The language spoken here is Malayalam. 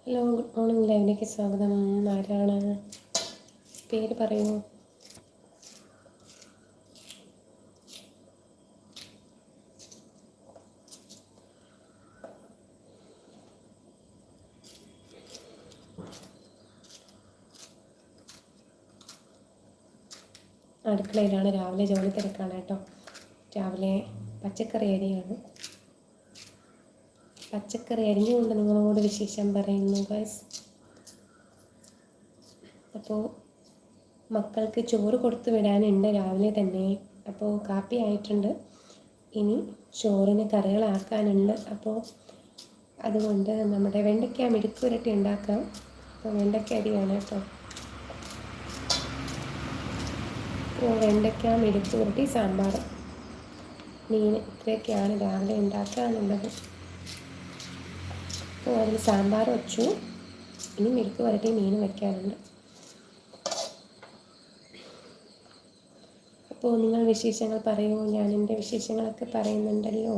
Hello, good morning. ലൈവിലേക്ക് സ്വാഗതം. ആരാണ്? പേര് പറയൂ. അടുക്കളയിലാണ്, രാവിലെ ജോലി തിരക്കാണ് കേട്ടോ. രാവിലെ പച്ചക്കറി അരിയാണ്. പച്ചക്കറി അരിഞ്ഞുകൊണ്ട് നിങ്ങളോട് വിശേഷം പറയുന്നു ഗൈസ്. അപ്പോൾ മക്കൾക്ക് ചോറ് കൊടുത്തു വിടാനുണ്ട് രാവിലെ തന്നെ. അപ്പോൾ കാപ്പി ആയിട്ടുണ്ട്, ഇനി ചോറിന് കറികളാക്കാനുണ്ട്. അപ്പോൾ അതുകൊണ്ട് നമ്മുടെ വെണ്ടയ്ക്ക മെഴുക്ക് പുരട്ടി ഉണ്ടാക്കാം. അപ്പോൾ വെണ്ടയ്ക്ക അരിയാണ് കേട്ടോ. അപ്പോൾ വെണ്ടയ്ക്ക മെഴുക്ക് പുരട്ടി, സാമ്പാർ, മീൻ, ഇത്രയൊക്കെയാണ് രാവിലെ ഉണ്ടാക്കാനുള്ളത്. അപ്പോൾ അതിൽ സാമ്പാർ വെച്ചു, ഇനി മെഴുക്ക് പുരട്ടി മീനും വയ്ക്കാനുണ്ട്. അപ്പോൾ നിങ്ങൾ വിശേഷങ്ങൾ പറയൂ. ഞാൻ എൻ്റെ വിശേഷങ്ങളൊക്കെ പറയുന്നുണ്ടല്ലോ.